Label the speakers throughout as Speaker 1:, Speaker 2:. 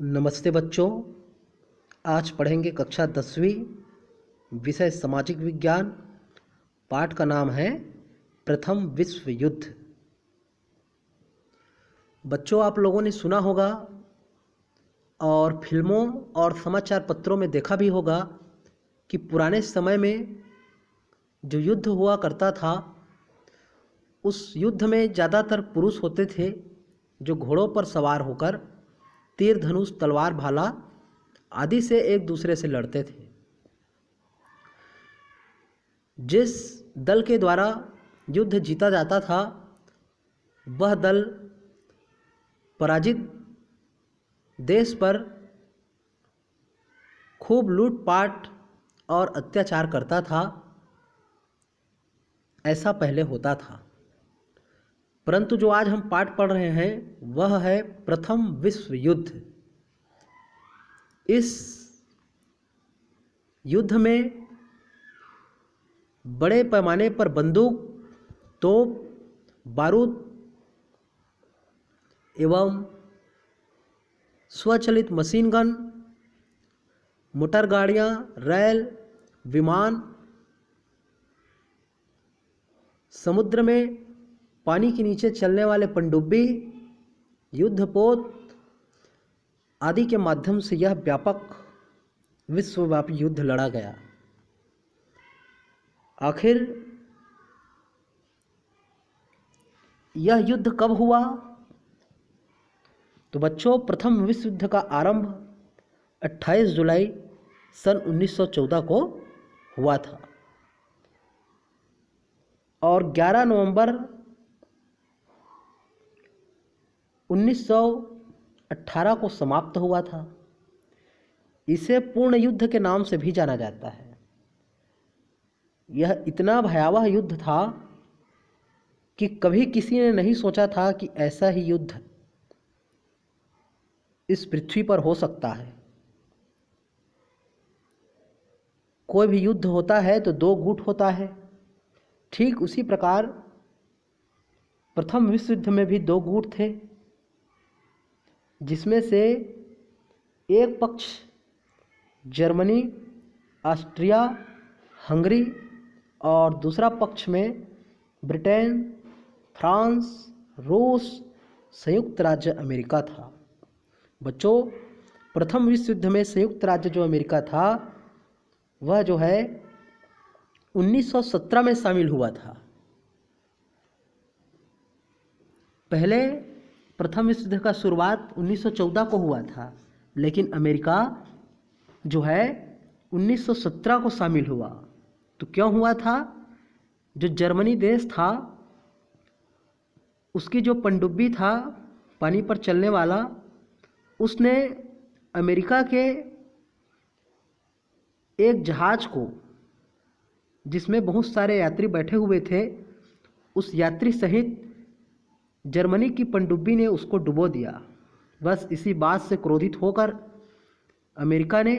Speaker 1: नमस्ते बच्चों। आज पढ़ेंगे कक्षा 10वीं, विषय सामाजिक विज्ञान। पाठ का नाम है प्रथम विश्व युद्ध। बच्चों, आप लोगों ने सुना होगा और फिल्मों और समाचार पत्रों में देखा भी होगा कि पुराने समय में जो युद्ध हुआ करता था, उस युद्ध में ज़्यादातर पुरुष होते थे जो घोड़ों पर सवार होकर तीर धनुष तलवार भाला आदि से एक दूसरे से लड़ते थे। जिस दल के द्वारा युद्ध जीता जाता था, वह दल पराजित देश पर खूब लूटपाट और अत्याचार करता था। ऐसा पहले होता था, परंतु जो आज हम पाठ पढ़ रहे हैं वह है प्रथम विश्व युद्ध। इस युद्ध में बड़े पैमाने पर बंदूक, तोप, बारूद एवं स्वचालित मशीन गन, मोटर गाड़ियां, रेल, विमान, समुद्र में पानी के नीचे चलने वाले पनडुब्बी, युद्धपोत आदि के माध्यम से यह व्यापक विश्वव्यापी युद्ध लड़ा गया। आखिर यह युद्ध कब हुआ? तो बच्चों, प्रथम विश्व युद्ध का आरंभ 28 जुलाई सन 1914 को हुआ था और 11 नवंबर 1918 को समाप्त हुआ था। इसे पूर्ण युद्ध के नाम से भी जाना जाता है। यह इतना भयावह युद्ध था कि कभी किसी ने नहीं सोचा था कि ऐसा ही युद्ध इस पृथ्वी पर हो सकता है। कोई भी युद्ध होता है तो दो गुट होता है। ठीक उसी प्रकार प्रथम विश्व युद्ध में भी दो गुट थे, जिसमें से एक पक्ष जर्मनी, ऑस्ट्रिया, हंगरी और दूसरा पक्ष में ब्रिटेन, फ्रांस, रूस, संयुक्त राज्य अमेरिका था। बच्चों, प्रथम विश्व युद्ध में संयुक्त राज्य जो अमेरिका था वह जो है 1917 में शामिल हुआ था। पहले प्रथम विश्व युद्ध का शुरुआत 1914 को हुआ था, लेकिन अमेरिका जो है 1917 को शामिल हुआ। तो क्यों हुआ था? जो जर्मनी देश था, उसकी जो पनडुब्बी था पानी पर चलने वाला, उसने अमेरिका के एक जहाज को, जिसमें बहुत सारे यात्री बैठे हुए थे, उस यात्री सहित जर्मनी की पनडुब्बी ने उसको डुबो दिया। बस इसी बात से क्रोधित होकर अमेरिका ने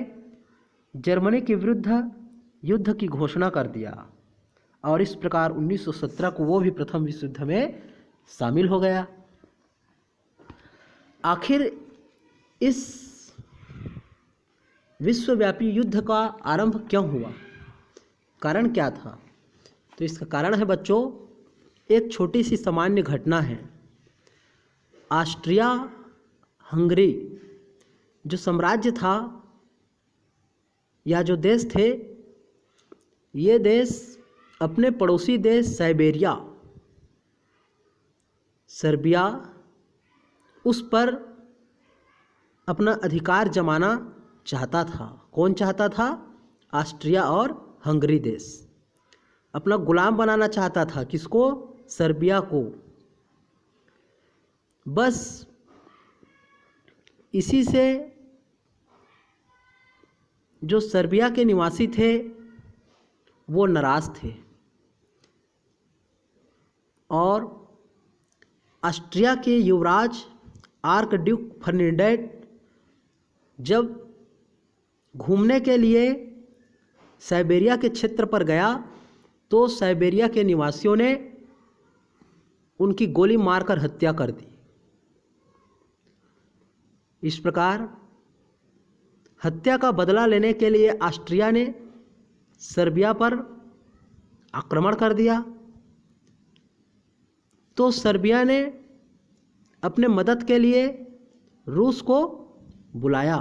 Speaker 1: जर्मनी के विरुद्ध युद्ध की घोषणा कर दिया और इस प्रकार 1917 को वो भी प्रथम विश्व युद्ध में शामिल हो गया। आखिर इस विश्वव्यापी युद्ध का आरंभ क्यों हुआ? कारण क्या था? तो इसका कारण है बच्चों, एक छोटी सी सामान्य घटना है। ऑस्ट्रिया हंगरी जो साम्राज्य था या जो देश थे, ये देश अपने पड़ोसी देश सर्बिया उस पर अपना अधिकार जमाना चाहता था। कौन चाहता था? ऑस्ट्रिया और हंगरी देश अपना गुलाम बनाना चाहता था। किसको? सर्बिया को। बस इसी से जो सर्बिया के निवासी थे वो नाराज थे और ऑस्ट्रिया के युवराज आर्कड्यूक फर्डिनेंड जब घूमने के लिए साइबेरिया के क्षेत्र पर गया तो साइबेरिया के निवासियों ने उनकी गोली मारकर हत्या कर दी। इस प्रकार हत्या का बदला लेने के लिए ऑस्ट्रिया ने सर्बिया पर आक्रमण कर दिया, तो सर्बिया ने अपने मदद के लिए रूस को बुलाया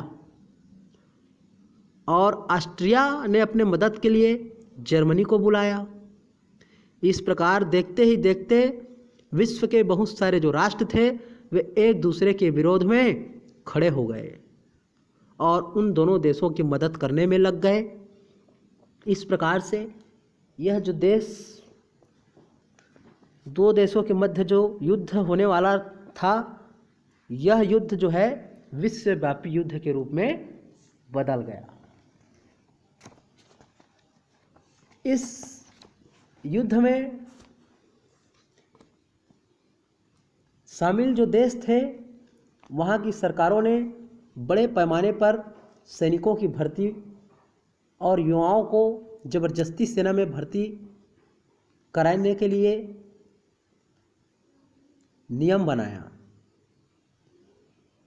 Speaker 1: और ऑस्ट्रिया ने अपने मदद के लिए जर्मनी को बुलाया। इस प्रकार देखते ही देखते विश्व के बहुत सारे जो राष्ट्र थे वे एक दूसरे के विरोध में खड़े हो गए और उन दोनों देशों की मदद करने में लग गए। इस प्रकार से यह जो दो देशों के मध्य जो युद्ध होने वाला था, यह युद्ध जो है विश्वव्यापी युद्ध के रूप में बदल गया। इस युद्ध में शामिल जो देश थे, वहाँ की सरकारों ने बड़े पैमाने पर सैनिकों की भर्ती और युवाओं को जबरदस्ती सेना में भर्ती कराने के लिए नियम बनाया,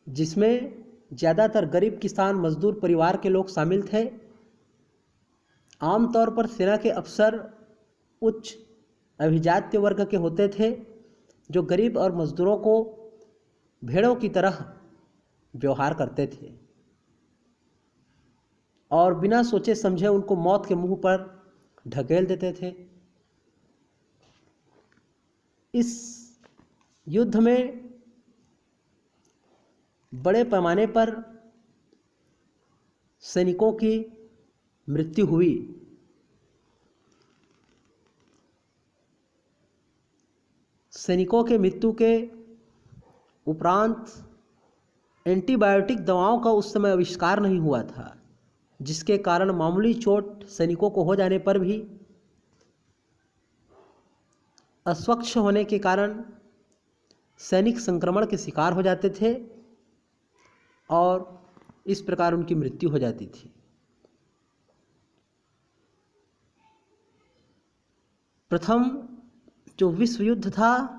Speaker 1: जिसमें ज़्यादातर गरीब किसान मजदूर परिवार के लोग शामिल थे। आमतौर पर सेना के अफसर उच्च अभिजात्य वर्ग के होते थे, जो गरीब और मजदूरों को भेड़ों की तरह व्यवहार करते थे और बिना सोचे समझे उनको मौत के मुंह पर ढकेल देते थे। इस युद्ध में बड़े पैमाने पर सैनिकों की मृत्यु हुई। सैनिकों के मृत्यु के उपरांत एंटीबायोटिक दवाओं का उस समय आविष्कार नहीं हुआ था, जिसके कारण मामूली चोट सैनिकों को हो जाने पर भी अस्वच्छ होने के कारण सैनिक संक्रमण के शिकार हो जाते थे और इस प्रकार उनकी मृत्यु हो जाती थी। प्रथम जो विश्व युद्ध था,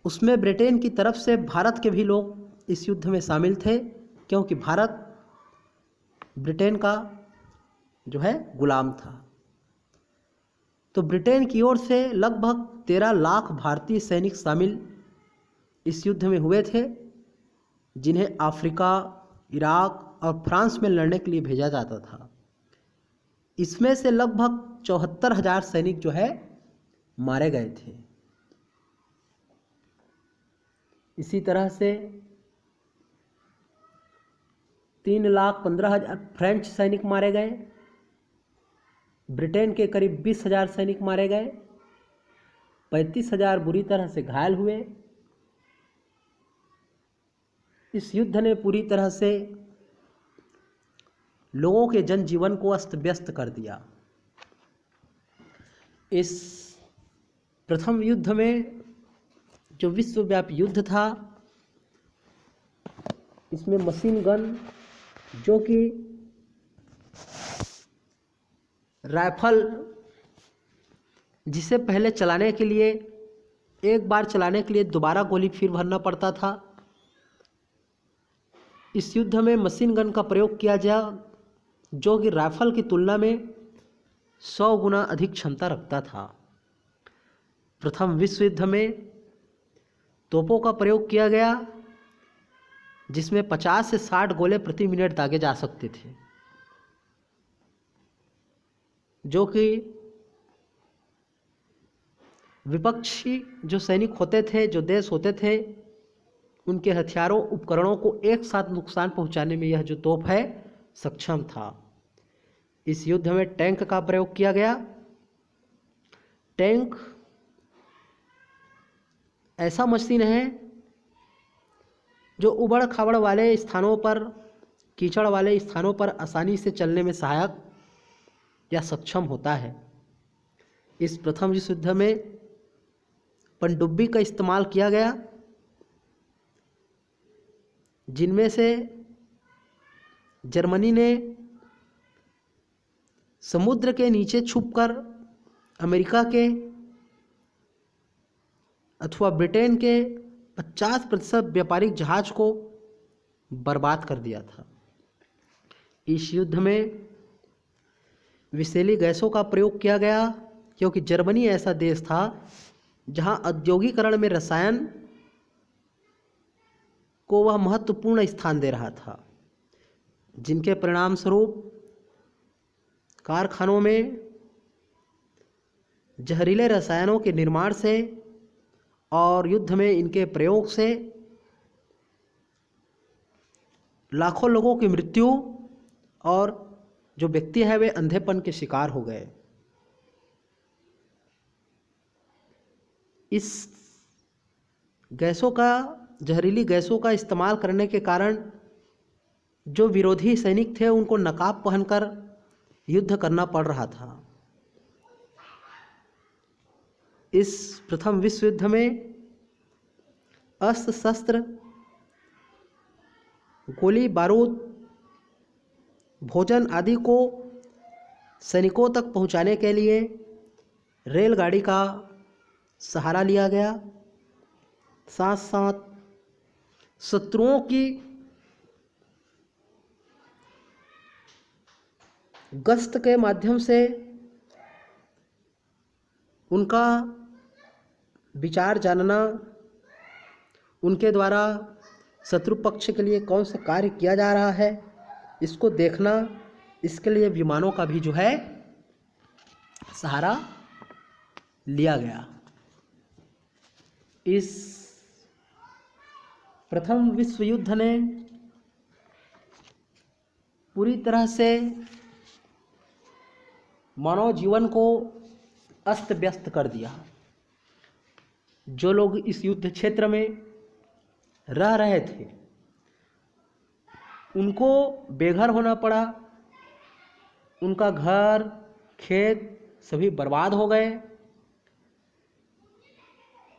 Speaker 1: उसमें ब्रिटेन की तरफ से भारत के भी लोग इस युद्ध में शामिल थे, क्योंकि भारत ब्रिटेन का जो है गुलाम था। तो ब्रिटेन की ओर से लगभग 13 लाख भारतीय सैनिक शामिल इस युद्ध में हुए थे, जिन्हें अफ्रीका, इराक और फ्रांस में लड़ने के लिए भेजा जाता था। इसमें से लगभग 74,000 सैनिक जो है मारे गए थे। इसी तरह से 3,15,000 फ्रेंच सैनिक मारे गए, ब्रिटेन के करीब 20,000 सैनिक मारे गए, 35,000 बुरी तरह से घायल हुए। इस युद्ध ने पूरी तरह से लोगों के जनजीवन को अस्त व्यस्त कर दिया। इस प्रथम युद्ध में जो विश्वव्यापी युद्ध था, इसमें मशीन गन, जो कि राइफल, जिसे पहले चलाने के लिए एक बार चलाने के लिए दोबारा गोली फिर भरना पड़ता था, इस युद्ध में मशीन गन का प्रयोग किया गया, जो कि राइफल की तुलना में 100 गुना अधिक क्षमता रखता था। प्रथम विश्व युद्ध में तोपों का प्रयोग किया गया, जिसमें 50 से 60 गोले प्रति मिनट दागे जा सकते थे, जो कि विपक्षी जो सैनिक होते थे, जो देश होते थे, उनके हथियारों उपकरणों को एक साथ नुकसान पहुंचाने में यह जो तोप है सक्षम था। इस युद्ध में टैंक का प्रयोग किया गया। टैंक ऐसा मशीन है जो उबड़ खाबड़ वाले स्थानों पर, कीचड़ वाले स्थानों पर आसानी से चलने में सहायक या सक्षम होता है। इस प्रथम विश्व युद्ध में पनडुब्बी का इस्तेमाल किया गया, जिनमें से जर्मनी ने समुद्र के नीचे छुपकर अमेरिका के अथवा ब्रिटेन के 50% व्यापारिक जहाज को बर्बाद कर दिया था। इस युद्ध में विषैली गैसों का प्रयोग किया गया, क्योंकि जर्मनी ऐसा देश था जहां औद्योगिकरण में रसायन को वह महत्वपूर्ण स्थान दे रहा था, जिनके परिणाम स्वरूप कारखानों में जहरीले रसायनों के निर्माण से और युद्ध में इनके प्रयोग से लाखों लोगों की मृत्यु और जो व्यक्ति है वे अंधेपन के शिकार हो गए। इस जहरीली गैसों का इस्तेमाल करने के कारण जो विरोधी सैनिक थे उनको नकाब पहनकर युद्ध करना पड़ रहा था। इस प्रथम विश्व युद्ध में अस्त्र शस्त्र, गोली बारूद, भोजन आदि को सैनिकों तक पहुंचाने के लिए रेलगाड़ी का सहारा लिया गया। साथ साथ शत्रुओं की गश्त के माध्यम से उनका विचार जानना, उनके द्वारा शत्रु पक्ष के लिए कौन सा कार्य किया जा रहा है इसको देखना, इसके लिए विमानों का भी जो है सहारा लिया गया। इस प्रथम विश्व युद्ध ने पूरी तरह से मानव जीवन को अस्त व्यस्त कर दिया। जो लोग इस युद्ध क्षेत्र में रह रहे थे उनको बेघर होना पड़ा, उनका घर खेत सभी बर्बाद हो गए।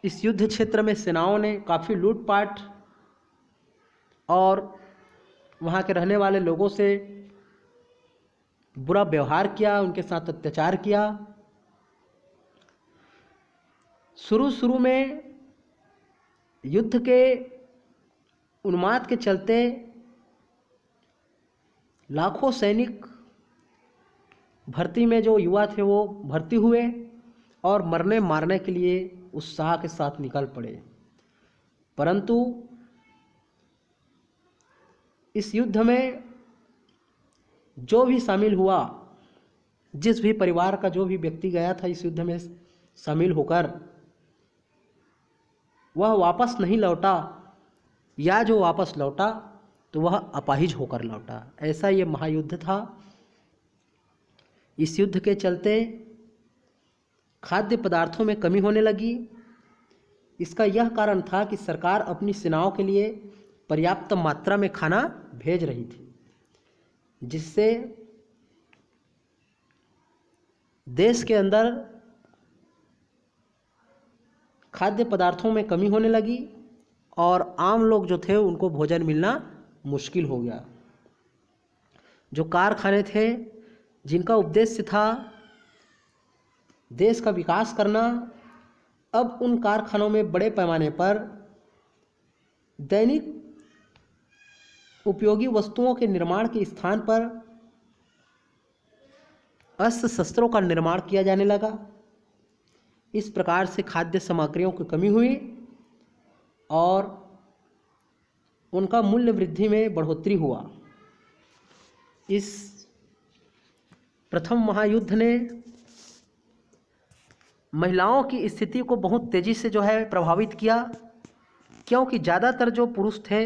Speaker 1: इस युद्ध क्षेत्र में सेनाओं ने काफ़ी लूटपाट और वहाँ के रहने वाले लोगों से बुरा व्यवहार किया, उनके साथ अत्याचार किया। शुरू में युद्ध के उन्माद के चलते लाखों सैनिक भर्ती में जो युवा थे वो भर्ती हुए और मरने मारने के लिए उत्साह के साथ निकल पड़े। परंतु इस युद्ध में जो भी शामिल हुआ, जिस भी परिवार का जो भी व्यक्ति गया था इस युद्ध में शामिल होकर, वह वापस नहीं लौटा, या जो वापस लौटा तो वह अपाहिज होकर लौटा। ऐसा ये महायुद्ध था। इस युद्ध के चलते खाद्य पदार्थों में कमी होने लगी। इसका यह कारण था कि सरकार अपनी सेनाओं के लिए पर्याप्त मात्रा में खाना भेज रही थी, जिससे देश के अंदर खाद्य पदार्थों में कमी होने लगी और आम लोग जो थे उनको भोजन मिलना मुश्किल हो गया। जो कारखाने थे जिनका उद्देश्य था देश का विकास करना, अब उन कारखानों में बड़े पैमाने पर दैनिक उपयोगी वस्तुओं के निर्माण के स्थान पर अस्त्र शस्त्रों का निर्माण किया जाने लगा। इस प्रकार से खाद्य सामग्रियों की कमी हुई और उनका मूल्य वृद्धि में बढ़ोतरी हुआ। इस प्रथम महायुद्ध ने महिलाओं की स्थिति को बहुत तेजी से जो है प्रभावित किया, क्योंकि ज़्यादातर जो पुरुष थे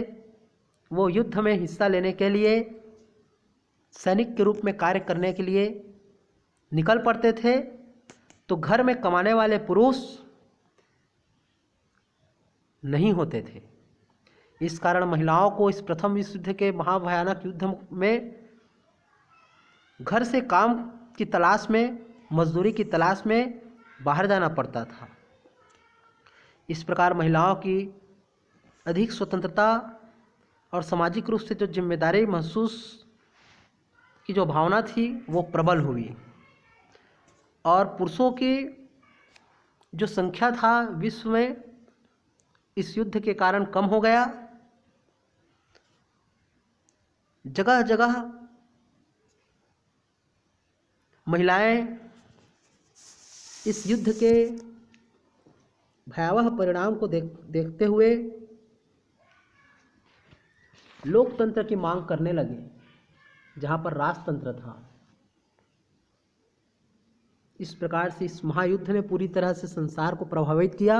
Speaker 1: वो युद्ध में हिस्सा लेने के लिए, सैनिक के रूप में कार्य करने के लिए निकल पड़ते थे, तो घर में कमाने वाले पुरुष नहीं होते थे। इस कारण महिलाओं को इस प्रथम विश्व युद्ध के महाभयानक युद्ध में घर से काम की तलाश में, मजदूरी की तलाश में बाहर जाना पड़ता था। इस प्रकार महिलाओं की अधिक स्वतंत्रता और सामाजिक रूप से जो जिम्मेदारी महसूस की जो भावना थी वो प्रबल हुई और पुरुषों की जो संख्या था विश्व में इस युद्ध के कारण कम हो गया। जगह जगह महिलाएं इस युद्ध के भयावह परिणाम को देखते हुए लोकतंत्र की मांग करने लगे, जहां पर राजतंत्र था। इस प्रकार से इस महायुद्ध ने पूरी तरह से संसार को प्रभावित किया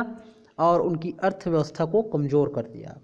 Speaker 1: और उनकी अर्थव्यवस्था को कमजोर कर दिया।